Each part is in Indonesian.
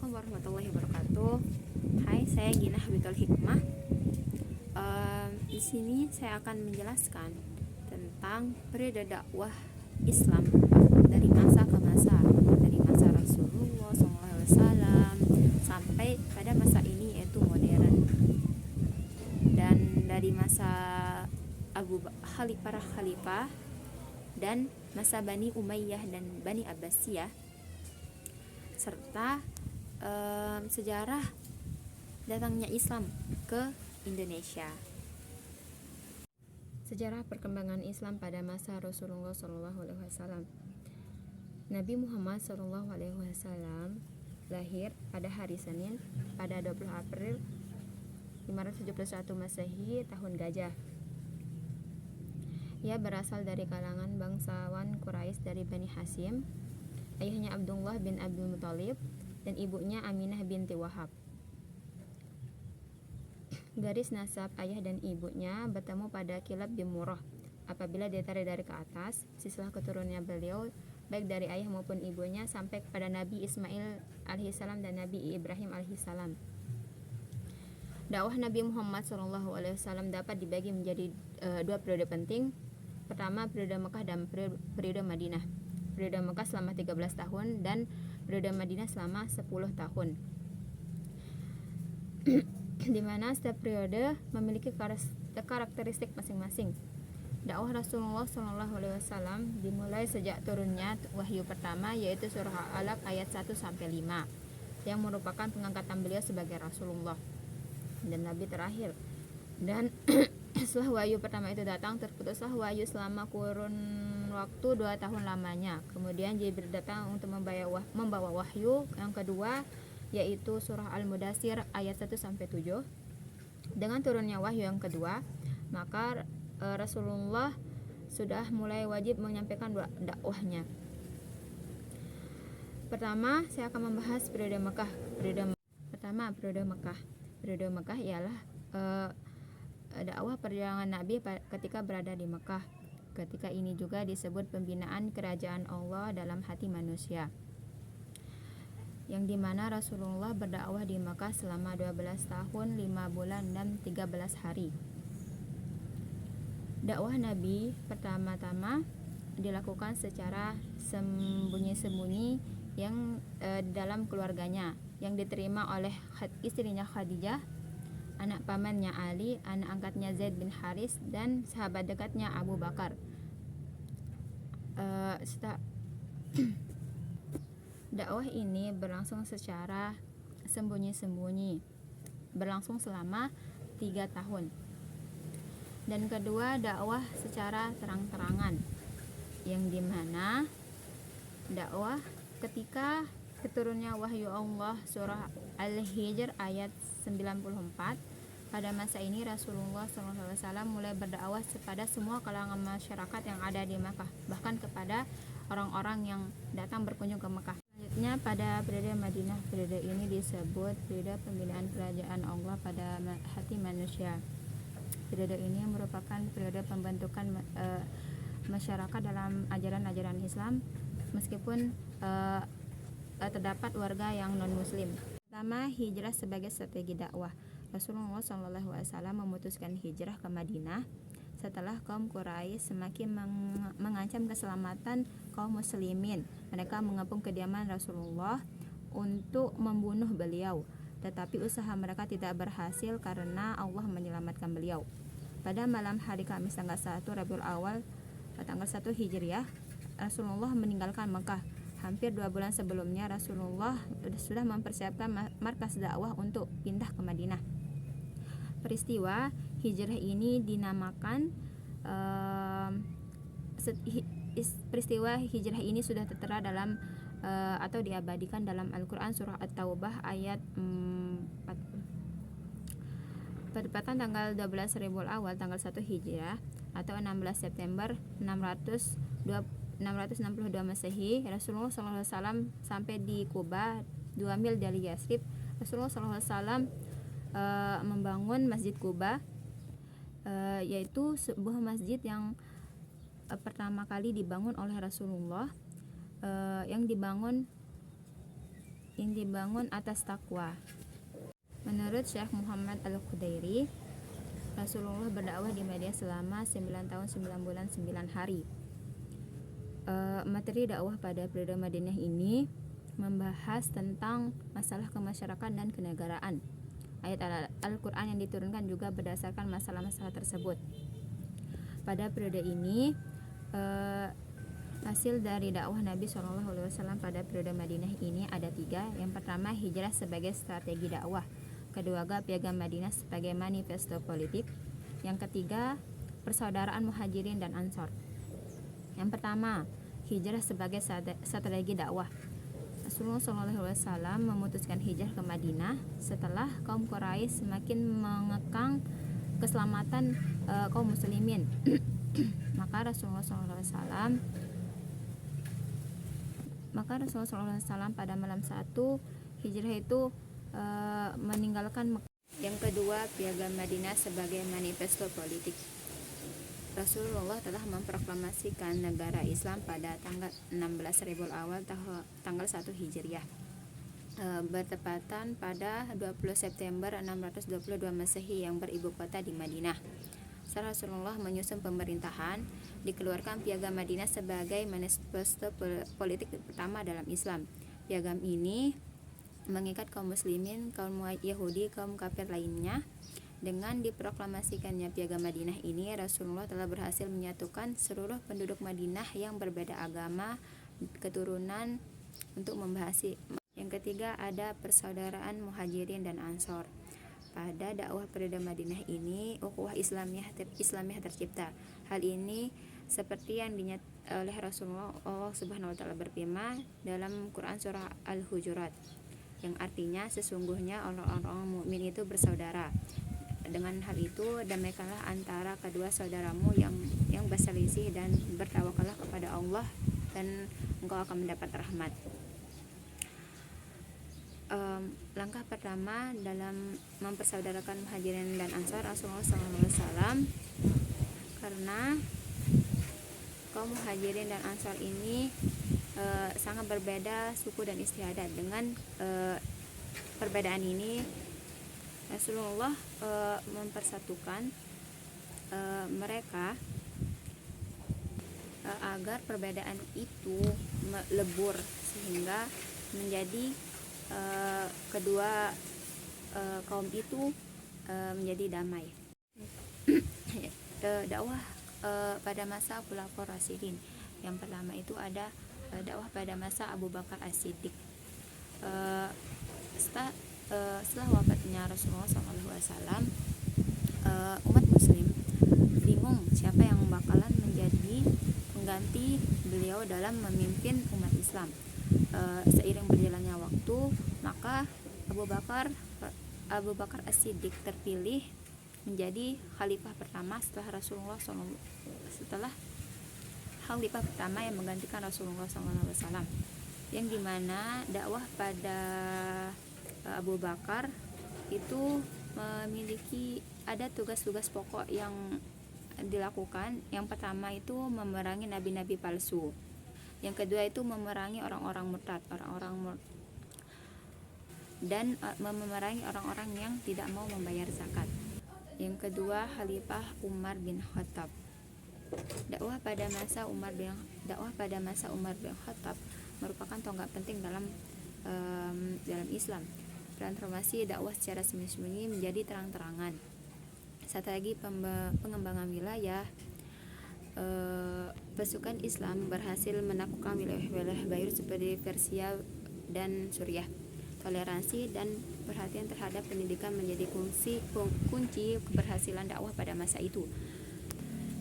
Assalamualaikum warahmatullahi wabarakatuh. Hai, saya Gina Habitul Hikmah. Di sini saya akan menjelaskan tentang periode dakwah Islam dari masa ke masa, dari masa Rasulullah SAW sampai pada masa ini yaitu modern. Dan dari masa para khalifah dan masa Bani Umayyah dan Bani Abbasiyah, serta sejarah datangnya Islam ke Indonesia. Sejarah perkembangan Islam pada masa Rasulullah SAW. Nabi Muhammad SAW lahir pada hari Senin pada 20 April 571 Masehi tahun Gajah. Ia berasal dari kalangan bangsawan Quraisy dari Bani Hasyim. Ayahnya Abdullah bin Abdul Muthalib dan ibunya Aminah binti Wahab. Garis nasab ayah dan ibunya bertemu pada Kilab bin Murrah. Apabila ditarik dari ke atas, silsilah keturunannya beliau baik dari ayah maupun ibunya sampai kepada Nabi Ismail alaihissalam dan Nabi Ibrahim alaihissalam. Dakwah Nabi Muhammad SAW dapat dibagi menjadi dua periode penting. Pertama, periode Mekah dan periode Madinah. Periode Mekah selama 13 tahun dan periode Madinah selama 10 tahun. Di mana setiap periode memiliki karakteristik masing-masing. Dakwah Rasulullah SAW dimulai sejak turunnya wahyu pertama, yaitu surah Al-Alaq ayat 1 sampai 5 yang merupakan pengangkatan beliau sebagai Rasulullah dan Nabi terakhir. Dan setelah wahyu pertama itu datang, terputuslah wahyu selama kurun waktu 2 tahun lamanya. Kemudian Jibril datang untuk membawa wahyu yang kedua, yaitu surah Al-Mudaththir ayat 1 sampai 7. Dengan turunnya wahyu yang kedua, maka Rasulullah sudah mulai wajib menyampaikan dakwahnya. Pertama, saya akan membahas periode Mekah. Periode Mekah ialah dakwah perjalanan Nabi ketika berada di Mekah. Ketika ini juga disebut pembinaan kerajaan Allah dalam hati manusia, yang dimana Rasulullah berdakwah di Mekah selama 12 tahun, 5 bulan dan 13 hari. Dakwah Nabi pertama-tama dilakukan secara sembunyi-sembunyi yang dalam keluarganya, yang diterima oleh istrinya Khadijah, anak pamannya Ali, anak angkatnya Zaid bin Haris, dan sahabat dekatnya Abu Bakar. Dakwah ini berlangsung secara sembunyi-sembunyi, berlangsung selama 3 tahun. Dan kedua, dakwah secara terang-terangan, yang dimana dakwah ketika keturunnya wahyu Allah surah Al-Hijr ayat 94. Pada masa ini Rasulullah SAW mulai berdakwah kepada semua kalangan masyarakat yang ada di Mekah, bahkan kepada orang-orang yang datang berkunjung ke Mekah. Selanjutnya pada periode Madinah. Periode ini disebut periode pembinaan kerajaan Allah pada hati manusia. Periode ini merupakan periode pembentukan masyarakat dalam ajaran-ajaran Islam, meskipun terdapat warga yang non-muslim. Pertama, hijrah sebagai strategi dakwah. Rasulullah SAW memutuskan hijrah ke Madinah setelah kaum Quraisy semakin mengancam keselamatan kaum muslimin. Mereka mengepung kediaman Rasulullah untuk membunuh beliau, tetapi usaha mereka tidak berhasil karena Allah menyelamatkan beliau. Pada malam hari Kamis tanggal 1 Rabiul Awal tanggal 1 Hijriah, Rasulullah meninggalkan Mekah. Hampir 2 bulan sebelumnya Rasulullah sudah mempersiapkan markas dakwah untuk pindah ke Madinah. Peristiwa hijrah ini dinamakan peristiwa hijrah ini sudah tertera dalam atau diabadikan dalam Al-Quran surah At-Taubah ayat 4. Bertepatan tanggal 12 Rabiul Awal tanggal 1 Hijriah atau 16 September 662 Masehi, Rasulullah SAW sampai di Kuba, 2 mil dari Yasrib. Rasulullah SAW membangun Masjid Kuba, yaitu sebuah masjid yang pertama kali dibangun oleh Rasulullah, yang dibangun yang dibangun atas takwa. Menurut Syekh Muhammad Al-Qudairi, Rasulullah berdakwah di Madinah selama 9 tahun 9 bulan 9 hari. Materi dakwah pada periode Madinah ini membahas tentang masalah kemasyarakatan dan kenegaraan. Ayat Al-Quran yang diturunkan juga berdasarkan masalah-masalah tersebut. Pada periode ini, hasil dari dakwah Nabi SAW pada periode Madinah ini ada 3. Yang pertama, hijrah sebagai strategi dakwah. Kedua, piagam Madinah sebagai manifesto politik. Yang ketiga, persaudaraan Muhajirin dan Ansor. Yang pertama, hijrah sebagai strategi dakwah. Rasulullah SAW memutuskan hijrah ke Madinah setelah kaum Quraisy semakin mengekang keselamatan kaum muslimin. Maka Rasulullah SAW pada malam 1 hijrah itu meninggalkan Mekah. Yang kedua, piagam Madinah sebagai manifesto politik. Rasulullah telah memproklamasikan negara Islam pada tanggal 16 Rabiul Awal tanggal 1 Hijriah, bertepatan pada 20 September 622 Masehi yang beribu kota di Madinah. Setelah Rasulullah menyusun pemerintahan, dikeluarkan piagam Madinah sebagai manifesto politik pertama dalam Islam. Piagam ini mengikat kaum muslimin, kaum Yahudi, kaum kafir lainnya. Dengan diproklamasikannya piagam Madinah ini, Rasulullah telah berhasil menyatukan seluruh penduduk Madinah yang berbeda agama, keturunan untuk membahas. Yang ketiga, ada persaudaraan Muhajirin dan Ansor. Pada dakwah periode Madinah ini, ukhuwah Islamiyah tercipta. Hal ini seperti yang dinyatakan oleh Rasulullah. Allah Subhanahu wa taala berfirman dalam Quran surah Al-Hujurat, yang artinya sesungguhnya orang-orang mukmin itu bersaudara. Dengan hal itu, damaikanlah antara kedua saudaramu yang berselisih dan bertawakallah kepada Allah dan engkau akan mendapat rahmat. Langkah pertama dalam mempersaudarakan Muhajirin dan Ansar Rasulullah SAW, karena kaum Muhajirin dan Ansar ini sangat berbeda suku dan istiadat. Dengan perbedaan ini Rasulullah mempersatukan mereka agar perbedaan itu lebur sehingga menjadi kedua kaum itu menjadi damai. Dakwah pada masa Khulafaur Rasyidin. Yang pertama itu ada dakwah pada masa Abu Bakar As-Siddiq. Setelah wafatnya Rasulullah SAW, umat muslim bingung siapa yang bakalan menjadi pengganti beliau dalam memimpin umat Islam. Seiring berjalannya waktu, maka Abu Bakar As-Siddiq terpilih menjadi khalifah pertama setelah khalifah pertama yang menggantikan Rasulullah SAW, yang dimana dakwah pada Abu Bakar itu memiliki ada tugas-tugas pokok yang dilakukan. Yang pertama itu memerangi nabi-nabi palsu. Yang kedua itu memerangi orang-orang murtad, dan memerangi orang-orang yang tidak mau membayar zakat. Yang kedua, Khalifah Umar bin Khattab. Dakwah pada masa Umar bin Khattab merupakan tonggak penting dalam Islam. Transformasi dakwah secara sembunyi-sembunyi menjadi terang-terangan. Strategi pengembangan wilayah, pasukan Islam berhasil menaklukkan wilayah-wilayah baru seperti Persia dan Suriah. Toleransi dan perhatian terhadap pendidikan menjadi kunci keberhasilan dakwah pada masa itu.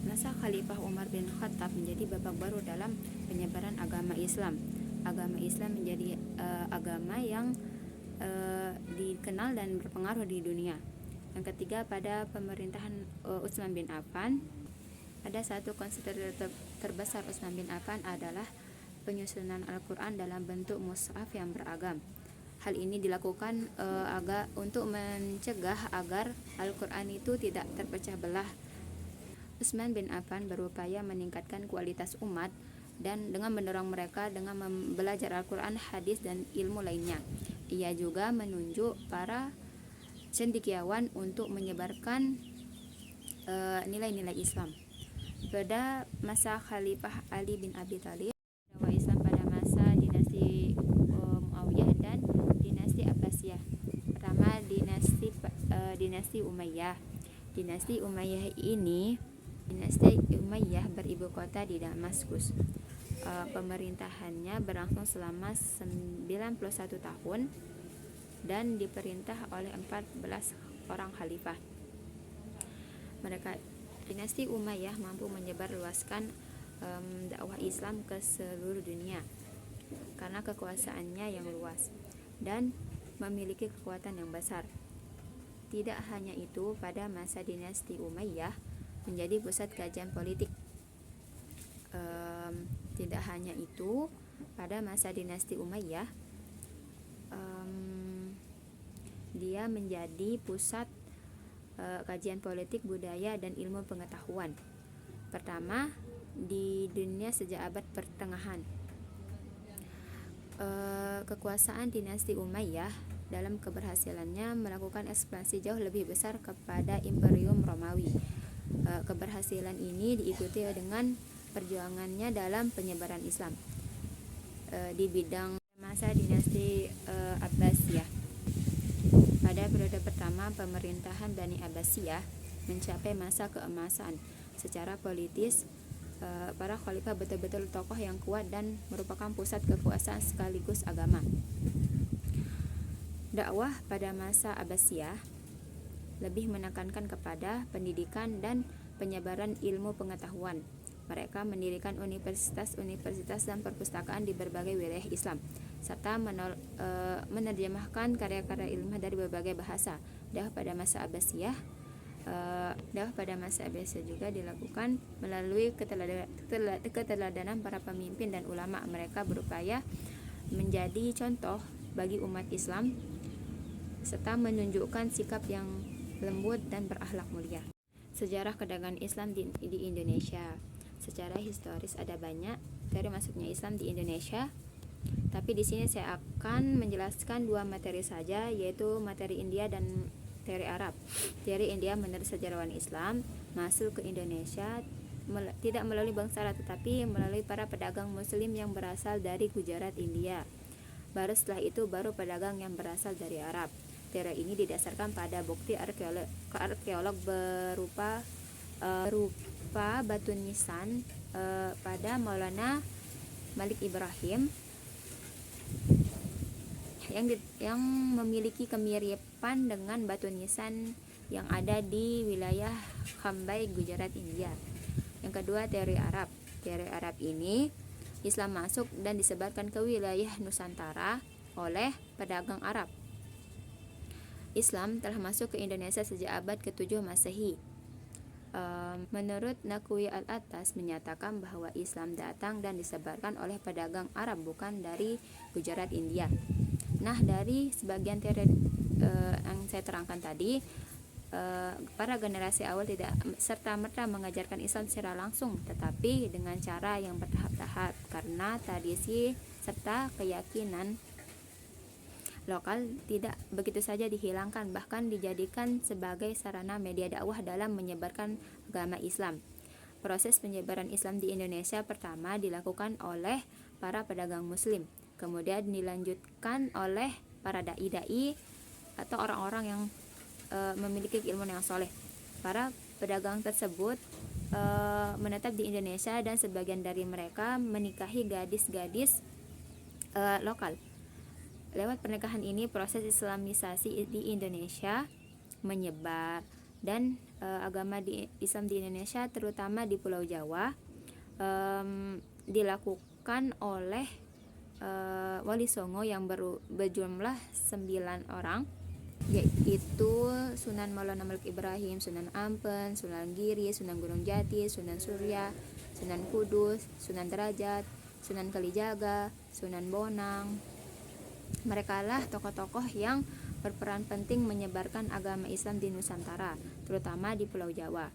Masa Khalifah Umar bin Khattab menjadi babak baru dalam penyebaran agama Islam. Agama Islam menjadi agama yang dikenal dan berpengaruh di dunia. Yang ketiga, pada pemerintahan Utsman bin Affan, ada satu konsep terbesar Utsman bin Affan adalah penyusunan Al-Quran dalam bentuk mushaf yang beragam. Hal ini dilakukan untuk mencegah agar Al-Quran itu tidak terpecah belah. Utsman bin Affan berupaya meningkatkan kualitas umat dan dengan mendorong mereka dengan belajar Al-Quran, hadis, dan ilmu lainnya. Ia juga menunjuk para cendekiawan untuk menyebarkan nilai-nilai Islam. Pada masa Khalifah Ali bin Abi Thalib, dakwah Islam pada masa dinasti Muawiyah dan dinasti Abbasiyah. Pertama, dinasti Umayyah. Dinasti Umayyah beribu kota di Damaskus. Pemerintahannya berlangsung selama 91 tahun dan diperintah oleh 14 orang khalifah. Dinasti Umayyah mampu menyebarluaskan dakwah Islam ke seluruh dunia karena kekuasaannya yang luas dan memiliki kekuatan yang besar. Tidak hanya itu, pada masa dinasti Umayyah menjadi pusat kajian politik. Tidak hanya itu, pada masa dinasti Umayyah dia menjadi pusat kajian politik, budaya, dan ilmu pengetahuan pertama di dunia sejak abad pertengahan. Kekuasaan dinasti Umayyah dalam keberhasilannya melakukan ekspansi jauh lebih besar kepada Imperium Romawi. Keberhasilan ini diikuti dengan perjuangannya dalam penyebaran Islam di bidang masa dinasti Abbasiyah. Pada periode pertama pemerintahan Bani Abbasiyah mencapai masa keemasan secara politis. Para khalifah betul-betul tokoh yang kuat dan merupakan pusat kekuasaan sekaligus agama. Dakwah pada masa Abbasiyah lebih menekankan kepada pendidikan dan penyebaran ilmu pengetahuan. Mereka mendirikan universitas dan perpustakaan di berbagai wilayah Islam, serta menerjemahkan karya-karya ilmiah dari berbagai bahasa. Dakwah pada masa Abbasiyah juga dilakukan melalui keteladanan para pemimpin dan ulama. Mereka berupaya menjadi contoh bagi umat Islam serta menunjukkan sikap yang lembut dan berakhlak mulia. Sejarah kedatangan Islam di Indonesia. Secara historis ada banyak teori masuknya Islam di Indonesia, tapi di sini saya akan menjelaskan dua materi saja, yaitu materi India dan teori Arab. Teori India menurut sejarawan Islam masuk ke Indonesia tidak melalui bangsara, tetapi melalui para pedagang Muslim yang berasal dari Gujarat, India. Baru setelah itu baru pedagang yang berasal dari Arab. Teori ini didasarkan pada bukti arkeolog berupa batu nisan pada Maulana Malik Ibrahim yang memiliki kemiripan dengan batu nisan yang ada di wilayah Khambai, Gujarat, India. Yang kedua, teori Arab. Teori Arab ini Islam masuk dan disebarkan ke wilayah Nusantara oleh pedagang Arab. Islam telah masuk ke Indonesia sejak abad ke-7 Masehi. Menurut Naqwi Al-Attas menyatakan bahwa Islam datang dan disebarkan oleh pedagang Arab, bukan dari Gujarat, India. Nah, dari sebagian teori yang saya terangkan tadi, para generasi awal tidak serta-merta mengajarkan Islam secara langsung, tetapi dengan cara yang bertahap-tahap, karena tradisi serta keyakinan lokal tidak begitu saja dihilangkan, bahkan dijadikan sebagai sarana media dakwah dalam menyebarkan agama Islam. Proses penyebaran Islam di Indonesia pertama dilakukan oleh para pedagang Muslim, kemudian dilanjutkan oleh para dai-dai atau orang-orang yang memiliki keilmuan yang soleh. Para pedagang tersebut menetap di Indonesia dan sebagian dari mereka menikahi gadis-gadis lokal. Lewat pernikahan ini, proses Islamisasi di Indonesia menyebar dan agama Islam di Indonesia, terutama di Pulau Jawa, dilakukan oleh Wali Songo yang berjumlah 9 orang, yaitu Sunan Maulana Malik Ibrahim, Sunan Ampel, Sunan Giri, Sunan Gunung Jati, Sunan Surya, Sunan Kudus, Sunan Derajat, Sunan Kalijaga, Sunan Bonang. Mereka lah tokoh-tokoh yang berperan penting menyebarkan agama Islam di Nusantara, terutama di Pulau Jawa.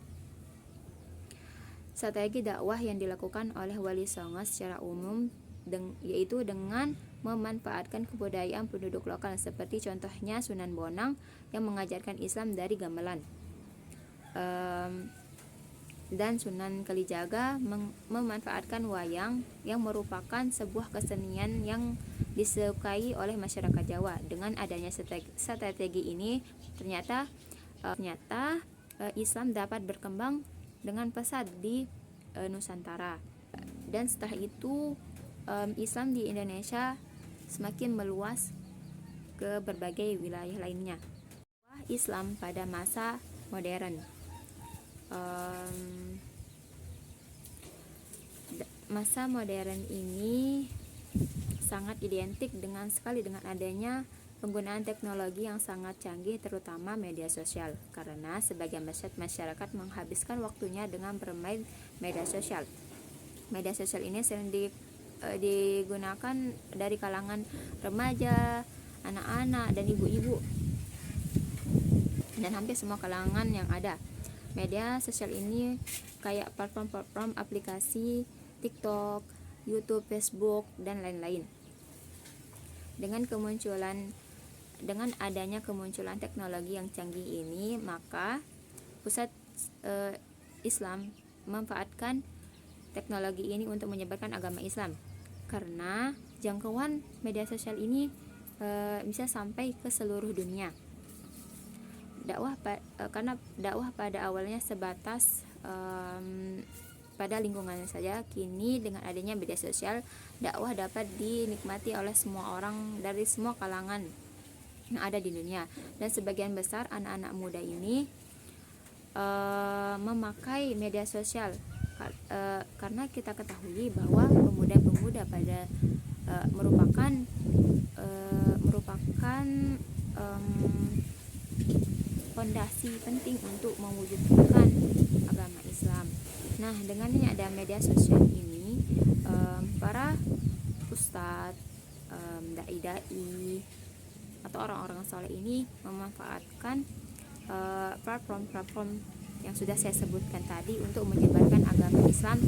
Strategi dakwah yang dilakukan oleh Wali Songo secara umum yaitu dengan memanfaatkan kebudayaan penduduk lokal, seperti contohnya Sunan Bonang yang mengajarkan Islam dari gamelan, dan Sunan Kalijaga memanfaatkan wayang yang merupakan sebuah kesenian yang disukai oleh masyarakat Jawa. Dengan adanya strategi ini ternyata Islam dapat berkembang dengan pesat di Nusantara, dan setelah itu Islam di Indonesia semakin meluas ke berbagai wilayah lainnya. Islam pada masa modern. Masa modern ini sangat identik sekali dengan adanya penggunaan teknologi yang sangat canggih, terutama media sosial, karena sebagian besar masyarakat menghabiskan waktunya dengan bermain media sosial. Media sosial ini sering digunakan dari kalangan remaja, anak-anak, dan ibu-ibu, dan hampir semua kalangan yang ada. Media sosial ini kayak platform aplikasi TikTok, YouTube, Facebook, dan lain-lain. Dengan adanya kemunculan teknologi yang canggih ini, maka pusat Islam memanfaatkan teknologi ini untuk menyebarkan agama Islam, karena jangkauan media sosial ini bisa sampai ke seluruh dunia. Karena dakwah pada awalnya sebatas pada lingkungannya saja, kini dengan adanya media sosial, dakwah dapat dinikmati oleh semua orang dari semua kalangan yang ada di dunia. Dan sebagian besar anak-anak muda ini memakai media sosial karena kita ketahui bahwa pemuda-pemuda pada merupakan fondasi penting untuk mewujudkan agama Islam. Nah, dengan ada media sosial ini, para ustadz, dai-dai, atau orang-orang soleh ini memanfaatkan platform-platform yang sudah saya sebutkan tadi untuk menyebarkan agama Islam